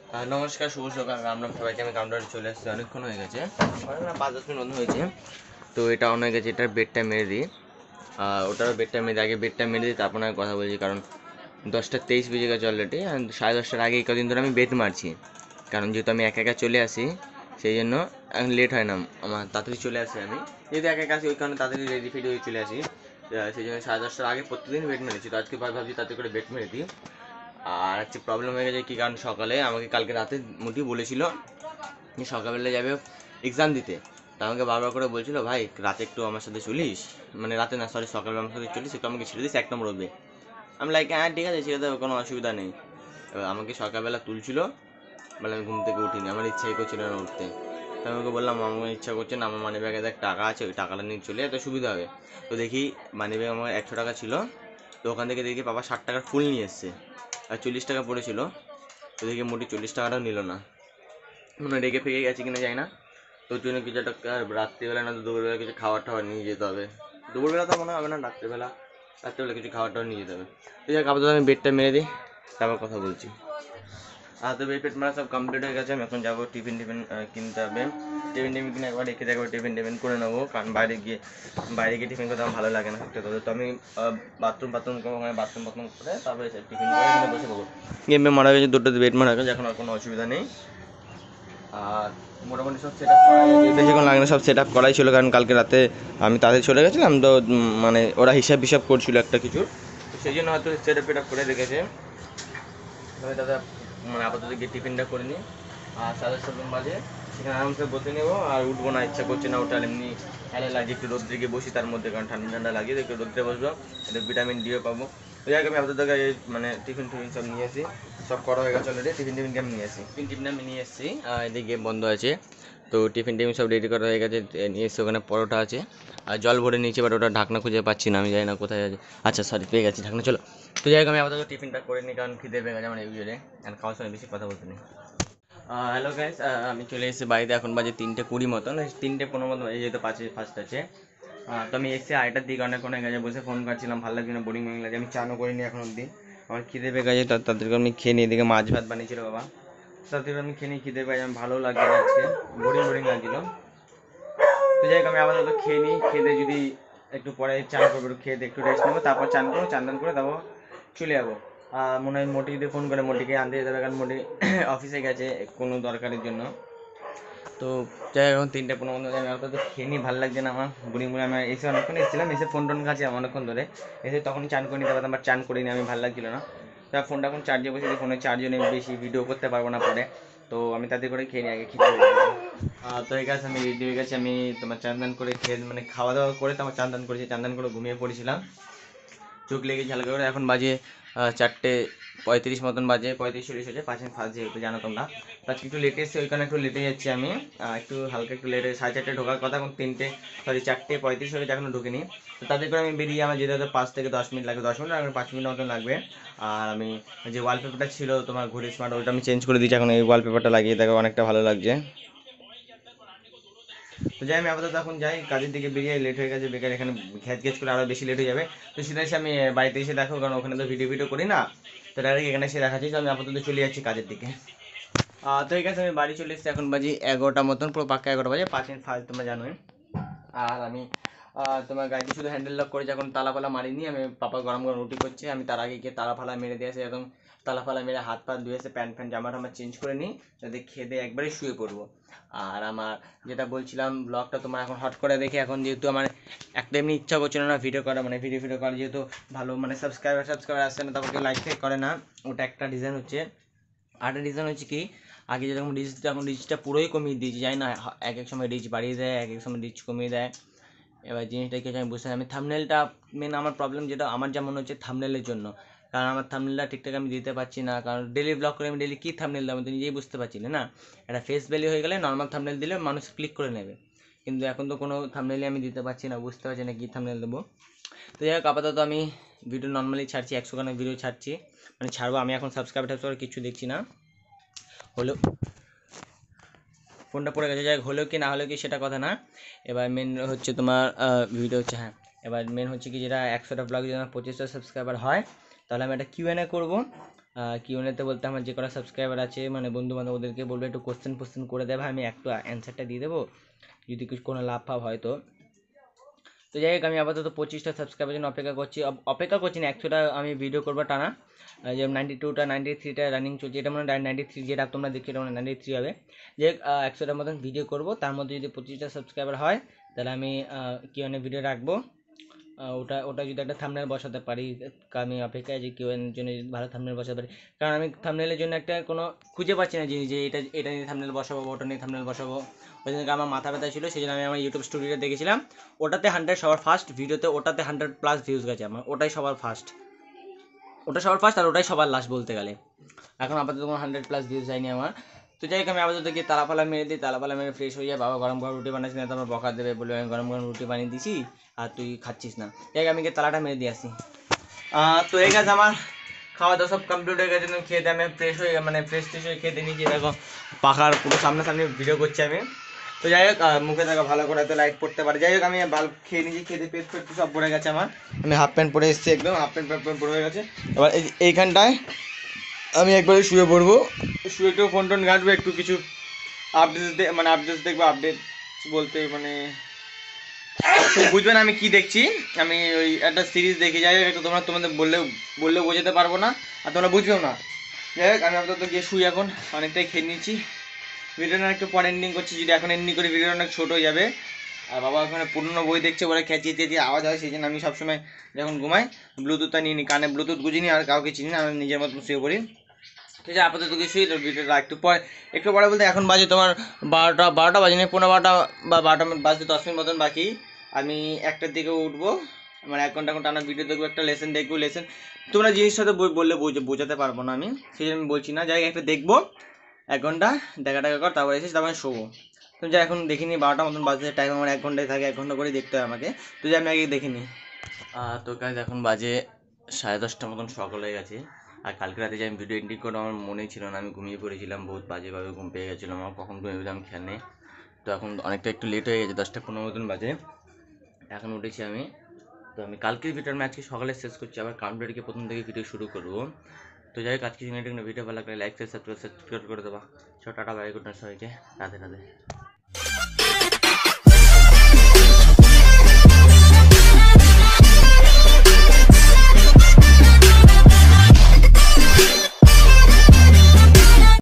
নমস্কার, শুভ সকাল। আমরা সবাইকে আমি কাউন্টারে চলে এসেছি, অনেকক্ষণ হয়ে গেছে, 5-10 মিনিট মতো হয়েছে। তো এটা অন হয়ে গেছে, এটার বেডটা মেরে দিই। ওটারও বেডটা মেরে দিই, আগে বেডটা মেরে দিই, তারপর আমি কথা বলছি। কারণ 10টা 23 বেজে গেছে অলরেডি, 10:30টার আগে কদিন ধরে আমি বেড মারছি। কারণ যেহেতু আমি একা একা চলে আসি, সেই জন্য এখন লেট হয় না আমার, তাড়াতাড়ি চলে আসি আমি। যেহেতু একা একা আসি, ওই কারণে তাড়াতাড়ি রেডি ফেডি হয়ে চলে আসি। সেই জন্য 10:30টার আগে প্রত্যেকদিন বেড মেরেছি। তো আজকে ভাবছি তাতে করে বেড মেরে দিই। আর হচ্ছে প্রবলেম হয়ে গেছে কি, কারণ সকালে আমাকে কালকে রাতে মোটি বলেছিল যে সকালবেলা যাবে এক্সাম দিতে। তা আমাকে বারবার করে বলছিল, ভাই রাতে একটু আমার সাথে চলিস, মানে রাতে না, সরি, সকালবেলা আমার সাথে চলিস, একটু আমাকে ছেড়ে দিস 1 নম্বর হবে। আমি লাইক, হ্যাঁ ঠিক আছে, ছেড়ে দেবো, কোনো অসুবিধা নেই। এবার আমাকে সকালবেলা তুলছিল, বলে আমি ঘুম থেকে উঠিনি, আমার ইচ্ছাই করছিল না উঠতে। তো আমি ওকে বললাম, আমার ইচ্ছা করছে না, আমার মানি ব্যাগে দেখ টাকা আছে, ওই টাকাটা নিয়ে চলে যেতে সুবিধা হবে। তো দেখি মানি ব্যাগে আমার 100 টাকা ছিল। তো ওখান থেকে দেখি বাবা 60 টাকার ফুল নিয়ে এসছে, আর 40 টাকা পড়েছিল। তো দেখি মোটি 40 টাকাটাও নিল না, মানে রেগে ফেগে গেছে কিনা যায় না। তো ওর জন্য কিছু একটা রাত্রিবেলা না তো দুপুরবেলা কিছু খাবার টাবার নিয়ে যেতে হবে। দুপুরবেলা তো মনে হবে না, রাত্রিবেলা কিছু খাবার টাবার নিয়ে যেতে হবে। তো যাই হোক, আপাতত আমি বেডটা মেরে দিই, তারপর কথা বলছি। তো বেড ফেড মারা সব কমপ্লিট হয়ে গেছে। আমি এখন যাবো টিফিন টিফিন কিনতে হবে। টিফিন টিফিন কিনে একবার রেখে দেখবো, টিফিন টিফিন করে নেবো। কারণ বাইরে গিয়ে টিফিন করতে আমার ভালো লাগে না সত্যি কথা। তো আমি বাথরুম করবো, ওখানে বাথরুম করে তারপরে টিফিন করে এখানে বসে পাবো। গেমে মারা গেছে, দুটো বেড মারা গেছে, এখন আর কোনো অসুবিধা নেই। আর মোটামুটি সব সেট আপ করা গেছে, বেশিক্ষণ লাগে না, সব সেট আপ করাই ছিল। কারণ কালকে রাতে আমি তাদের চলে গেছিলাম, তো মানে ওরা হিসাব করছিল একটা কিছু, তো সেই জন্য হয়তো সেট আপ করে রেখেছে। আমি দাদা মানে আপাতত গিয়ে টিফিনটা করে নিই। আর 7:30 বাজে সেখানে আরামসে বসে নেবো, আর উঠবো না, ইচ্ছা করছে না ওঠার, এমনি ভালো লাগে একটু রোদ্রে গিয়ে বসি তার মধ্যে, কারণ ঠান্ডা ঠান্ডা লাগে, একটু রোদ্রে বসবো, একটু ভিটামিন ডিও পাবো। তো যাই হোক, আমি আপাতত মানে টিফিন সব নিয়ে আসি, সব করা হয়ে গেছে অলরেডি। টিফিন আমি নিয়ে আসি, টিফিন আমি নিয়ে এসেছি। এদিকে বন্ধ আছে, তো টিফিন সব রেডি করা হয়ে গেছে, নিয়ে এসছি। ওখানে পরোটা আছে, আর জল ভরে নিয়েছি, বাট ওটা ঢাকনা খুঁজে পাচ্ছি না, আমি জানি না কোথায় আছে। আচ্ছা সরি, পেয়ে গেছি ঢাকনা, চলো। তো যাই হোক, আমি আপাতত টিফিনটা করে নিই, কারণ খিদে পেয়ে গেছে আমার ইউজুয়ালি, আর খাওয়ার সময় বেশি কথা বলতে নেই। হ্যালো গাইস, আমি চলে এসেছি বাড়িতে, এখন বাজে 3:20 মতন, 3:15 মতন বাজে, যেহেতু 5 আছে। তো আমি এসে আড়াইটার দিকে অনেক গেছে বসে ফোন করছিলাম, ভালো লাগছে না, বোরিং লাগে। আমি চানও করিনি এখন অব্দি, আমার খিদে পেয়ে গেছে, তাদেরকে আমি খেয়ে নিই। এদিকে মাছ ভাত বানিয়েছিল বাবা, তাদেরকে আমি খেয়ে নিই, খিদে পেয়ে আমি ভালো লাগছে না আজকে, বোরিং লাগছিল। তো যাই হোক, আমি আপাতত খেয়ে নিই, খেতে যদি একটু পরে চান করবো, একটু খেয়ে একটু রেস্ট নেবো, তারপর চান করবো, চান করে তারপর চলে যাবো। মনে হয় মোটি যদি ফোন করে, মোটিকে আনতে যেতে হবে, কারণ মোটি অফিসে গেছে কোনো দরকারের জন্য। তো যাই হোক, এখন 3:15 মতো, আমি অত খেয়ে নিই, ভালো লাগছে না আমার, বুড়ি আমি এসে অনেকক্ষণ এসেছিলাম, এসে ফোন টোন খাচ্ছি অনেকক্ষণ ধরে, এসে তখনই চান করে নিতে পারতাম, বাট চান করিনি, আমি ভালো লাগছিল না। তার ফোনটা এখন চার্জে বসে, ফোনে চার্জও নেই, বেশি ভিডিও করতে পারবো না পরে। তো আমি তাদের করে খেয়ে নিই, আগে খিদে হয়ে গেছে। তো এই গাছ আমি রেডি হয়ে গেছি, আমি তোমার চান করে খেয়ে, মানে খাওয়া দাওয়া করে তো আমার চান করেছি, চান করে ঘুমিয়ে পড়েছিলাম, চোখ লেগেছে হালকা করে। এখন বাজে 4:35 মতন বাজে, 35-40 হয়েছে, 5 মিনিট ফার্স্ট, যেহেতু জানো তোমরা। আজকে একটু লেটে এসেছি, ওইখানে একটু লেটে যাচ্ছি আমি, একটু হালকা একটু লেটে, 4:30 ঢোকার কথা, এখন 4:35 হয়েছে, এখনো ঢুকিনি। তো তাদের করে আমি বেরিয়ে, আমার যেতে হয়তো 5 থেকে 10 মিনিট লাগবে, 10 মিনিট আর 5 মিনিট মতন লাগবে। আর আমি যে ওয়ালপেপারটা ছিল তোমার ঘড়ি স্মার্ট, ওইটা আমি চেঞ্জ করে দিয়েছি, এখন এই ওয়ালপেপারটা লাগিয়ে দেখো, অনেকটা ভালো লাগছে। তো যাই, আমি আপাতত এখন যাই, কাজের দিকে বেরিয়ে লেট হয়ে গেছে বেকার, এখানে ঘ্যাচ করে আরও বেশি লেট হয়ে যাবে। তো সেটা এসে আমি বাড়িতে এসে দেখো, কারণ ওখানে তো ভিডিও করি না, তো ডাইরেক্ট এখানে এসে দেখাচ্ছি। তো আমি আপাতত চলে যাচ্ছি কাজের দিকে। তো ঠিক আছে, আমি বাড়ি চলে এসেছি, এখন বাজি 11টা মতন, পুরো পাক্কা 11টা বাজে, 5 মিনিট ফার্স্ট, তোমরা জানোই। আর আমি তোমার গাড়িতে শুধু হ্যান্ডেল লক করেছি, এখন তালা ফালা মারিনি। আমি পাপা গরম গরম রুটি করছে, আমি তার আগে গিয়ে তালা ফালা মেরে দিয়ে আসে, একদম তালা ফালা মেরে হাত পা ধুয়ে এসে প্যান্ট জামা টামা চেঞ্জ করে নিই, যাতে খেয়ে দিয়ে একবারে শুয়ে পড়বো। আর আমার যেটা বলছিলাম, ব্লগটা তোমার এখন হট করে দেখে, এখন যেহেতু আমার একটা এমনি ইচ্ছা করছিল না ভিডিও করা, মানে ভিডিও করা, যেহেতু ভালো মানে সাবস্ক্রাইবার আসছে না, তারপর লাইক করে না, ওটা একটা রিজন হচ্ছে। আরেকটা রিজন হচ্ছে কি, আগে যেরকম রিচ, এখন রিচটা পুরোই কমিয়ে দিয়েছি, জানি না, এক এক সময় রিচ বাড়িয়ে দেয়, এক এক সময় রিচ কমিয়ে দেয়। এবার জিনিসটা কি আমি বুঝতে, আমি থাম্বনেলটা মেন আমার প্রবলেম, যেটা আমার যেমন হচ্ছে থাম্বনেলের জন্য, কারণ আমার থাম্বনেলটা ঠিকঠাক আমি দিতে পারছি না, কারণ ডেলি ব্লগ করে আমি ডেলি কী থাম্বনেল দেবো, আমি তো নিজেই বুঝতে পারছি না। একটা ফেস ভ্যালু হয়ে গেলে নর্মাল থাম্বনেল দিলে মানুষ ক্লিক করে নেবে, কিন্তু এখন তো কোনো থাম্বনেলই আমি দিতে পারছি না, বুঝতে পারছি না কী থাম্বনেল দেবো। তো যাই হোক, আপাতত আমি ভিডিও নর্মালি ছাড়ছি, 100 গানের ভিডিও ছাড়ছি, মানে ছাড়বো আমি, এখন সাবস্ক্রাইব কিছু দেখছি না, হলেও ফোনটা পড়ে গেছে, যাই হলেও কি না হলেও কি সেটা কথা না। এবার মেন হচ্ছে তোমার ভিডিও হচ্ছে, হ্যাঁ, এবার মেন হচ্ছে কি, যেটা 100টা ব্লগ যদি আমার 25টা সাবস্ক্রাইবার হয়, তাহলে আমি একটা Q&A করবো, Q&A-তে বলতে আমার যে কটা সাবস্ক্রাইবার আছে মানে বন্ধু বান্ধব ওদেরকে বলবে একটু কোশ্চেন করে দেবে, আমি একটু অ্যান্সারটা দিয়ে দেবো যদি কিছু কোনো লাভ ফাভ হয় তো। তো যাই হোক আমি আপাতত 25টা সাবস্ক্রাইবার জন্য অপেক্ষা করছি না, 100টা আমি ভিডিও করবো টানা। যে 92টা 93টা রানিং চলছে, এটা মানে 93, যেটা তোমরা দেখছো এটা মানে 93 হবে। যে 100টার মতন ভিডিও করব, তার মধ্যে যদি 25টা সাবস্ক্রাইবার হয় তাহলে আমি Q&A ভিডিও রাখবো। ওটা যদি একটা থাম্বনেল বসাতে পারি, আমি অপেক্ষায় যে Q&A এর জন্য যদি ভালো থাম্বনেল বসাতে পারি, কারণ আমি থাম্বনেলের জন্য একটা কোনো খুঁজে পাচ্ছি না যে এটা নিয়ে থাম্বনেল বসাবো, ওটা নিয়ে থাম্বনেল বসাবো। ওই জন্য আমার মাথা ব্যথা ছিল, সেই জন্য আমি আমার ইউটিউব স্টুডিওতে দেখেছিলাম, ওটাতে 100 সবার ফার্স্ট ভিডিওতে, ওটাতে 100+ ভিউজ গেছে আমার, ওটাই সবার ফার্স্ট আর ওটাই সবার লাস্ট বলতে গেলে। এখন আপাতত কোনো 100+ ভিউজ যায়নি আমার। তো যাই হোক আমি আপাতত গিয়ে তালাপালা মেরে দিই, তালাপালা মেরে ফ্রেশ হয়ে যায়। বাবা গরম গরম রুটি বানাচ্ছি না, তারপর বকা দেবে, বলে আমি গরম গরম রুটি বানিয়ে দিছি আর তুই খাচ্ছিস না। যাই হোক আমি গিয়ে তালাটা মেরে দিয়ে আসি। তো এই গেছে আমার খাওয়া দাওয়া সব কমপ্লিট হয়ে গেছে, খেয়ে দিয়ে আমি ফ্রেশ হয়ে মানে ফ্রেশ হয়ে খেতে নিয়েছি। দেখো পাখার পুরো সামনাসামনি ভিডিও করছি আমি। তো যাই হোক মুখে থাকা ভালো করে তো লাইট পড়তে পারে। যাই হোক আমি ভালো খেয়ে নিয়েছি, খেতে পেট ফেট সব পড়ে গেছে আমার। আমি হাফ প্যান্ট পরে এসেছি, একদম হাফ প্যান্ট পরে হয়ে গেছে। এবার এইখানটায় আমি একবারে শুয়ে পড়বো, শুয়ে একটু ফোন টোন ঘাঁটবো, একটু কিছু আপডেটস দেখবো। আপডেট বলতে মানে বুঝবে না আমি কি দেখছি, আমি ওই একটা সিরিজ দেখি। যাই হোক একটু তোমাদের বললেও বোঝাতে পারবো না আর তোমরা বুঝবেও না। যাই হোক আমি আপাতত গিয়ে শুই, এখন অনেকটাই খেয়ে নিয়েছি। ভিডিওটা একটু পরে এন্ডিং করছি, যদি এখন এন্ডিং করি ভিডিওটা অনেক ছোটো হয়ে যাবে। আর বাবা ওখানে পুরনো বই দেখছে, ওরা চেঁচিয়ে আওয়াজ হয়, সেই জন্য আমি সবসময় যখন ঘুমাই ব্লুটুথটা নিয়ে নিই, কানে ব্লুটুথ গুঁজি নিই, আর কাউকে চিনি না, আমি নিজের মতো শুয়ে পড়ি। ঠিক আছে আপাতত কিছুই, ভিডিওটা একটু পরে বলতে এখন বাজে তোমার 12টা বাজে, 15 12টা বা 12টা বাজতে 10 মিনিট মতন বাকি। আমি 1টার দিকে উঠবো, মানে 1 ঘন্টা টানা ভিডিও দেখবো, একটা লেসন দেখবো। তোমরা জিনিসটা তো বললে বোঝাতে পারবো না আমি, সেই জন্য আমি বলছি না। যাই একটা দেখবো 1 ঘন্টা দেখা কর, তারপরে এসে তারপরে শোবো। তো যাই এখন দেখিনি 12টা মতন বাজতে, টাইম আমার 1 ঘন্টায় থাকে, 1 ঘন্টা করে দেখতে হয় আমাকে। তো যাই আমি আগে দেখিনি। তো কাজ এখন বাজে 10:30 মতন সকাল হয়ে গেছে। আর কালকে রাতে যে আমি ভিডিও এডিট করে আমার মনেই ছিল না, আমি ঘুমিয়ে পড়েছিলাম, বহুত বাজেভাবে ঘুম পেয়ে গেছিলো আমার, কখন ঘুমিয়েছিলাম খেয়াল নেই। তো এখন অনেকটা একটু লেট হয়ে গেছে, 10টা 15 মতন বাজে, এখন উঠেছি আমি। তো আমি কালকের ভিডিওর আজকে সকালে শেষ করছি, আবার কাউন্টারকে প্রথম থেকে ভিডিও শুরু করবো। তো যাই হোক আজকে ভিডিও ভালো লাগলে লাইক সাবস্ক্রাইব করে দেবা। টাটা বাই, গুড নাইট সবাইকে, রাধে রাধে।